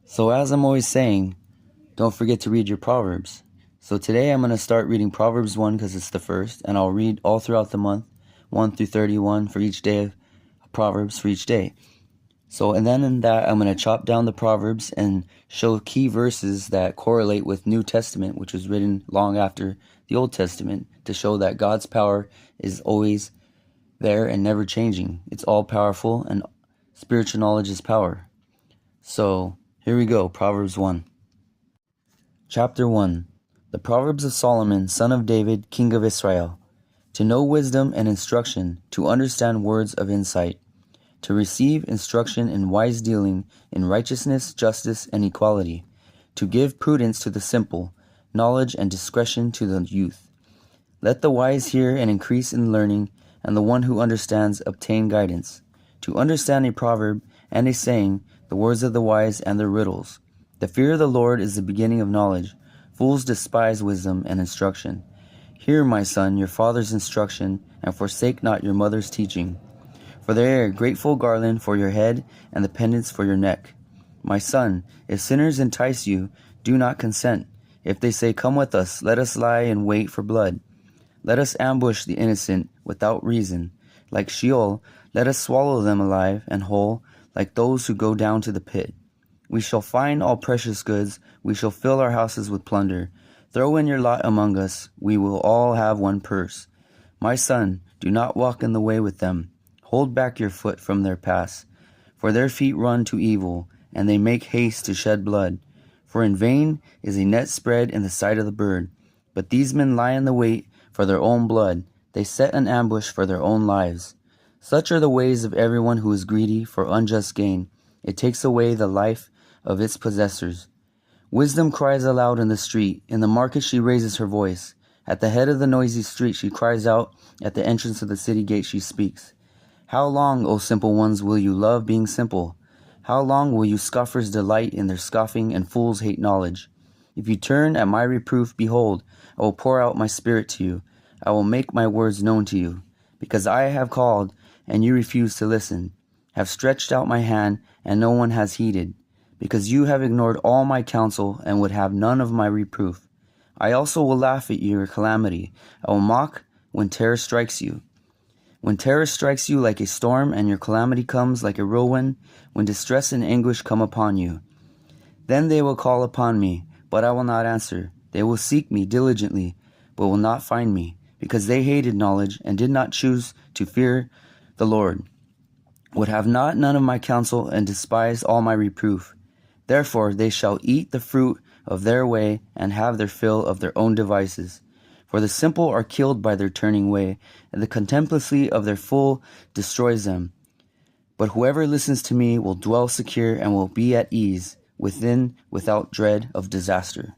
So as I'm always saying, don't forget to read your Proverbs. So today I'm going to start reading Proverbs 1 because it's the first, and I'll read all throughout the month, 1 through 31 for each day of Proverbs for each day. So, and then in that, I'm going to chop down the Proverbs and show key verses that correlate with New Testament, which was written long after the Old Testament, to show that God's power is always there and never changing. It's all powerful, and spiritual knowledge is power. So, here we go, Proverbs 1. Chapter 1. The Proverbs of Solomon, son of David, king of Israel. To know wisdom and instruction, to understand words of insight, to receive instruction in wise dealing, in righteousness, justice, and equality, to give prudence to the simple, knowledge and discretion to the youth. Let the wise hear and increase in learning, and the one who understands obtain guidance. To understand a proverb and a saying, the words of the wise and their riddles. The fear of the Lord is the beginning of knowledge. Fools despise wisdom and instruction. Hear, my son, your father's instruction, and forsake not your mother's teaching. For they are a grateful garland for your head and the pendants for your neck. My son, if sinners entice you, do not consent. If they say, come with us, let us lie in wait for blood. Let us ambush the innocent without reason. Like Sheol, let us swallow them alive and whole, like those who go down to the pit. We shall find all precious goods, we shall fill our houses with plunder. Throw in your lot among us, we will all have one purse. My son, do not walk in the way with them. Hold back your foot from their paths. For their feet run to evil, and they make haste to shed blood. For in vain is a net spread in the sight of the bird. But these men lie in the wait for their own blood. They set an ambush for their own lives. Such are the ways of everyone who is greedy for unjust gain. It takes away the life of its possessors. Wisdom cries aloud in the street. In the market she raises her voice. At the head of the noisy street she cries out. At the entrance of the city gate she speaks. How long, O simple ones, will you love being simple? How long will you scoffers delight in their scoffing and fools hate knowledge? If you turn at my reproof, behold, I will pour out my spirit to you. I will make my words known to you. Because I have called, and you refuse to listen, have stretched out my hand, and no one has heeded. Because you have ignored all my counsel, and would have none of my reproof. I also will laugh at your calamity. I will mock when terror strikes you. When terror strikes you like a storm, and your calamity comes like a whirlwind, when distress and anguish come upon you. Then they will call upon me, but I will not answer. They will seek me diligently, but will not find me, because they hated knowledge, and did not choose to fear the Lord, would have not none of my counsel, and despised all my reproof. Therefore they shall eat the fruit of their way, and have their fill of their own devices. For the simple are killed by their turning away, and the contemplacy of their fool destroys them. But whoever listens to me will dwell secure, and will be at ease without dread of disaster.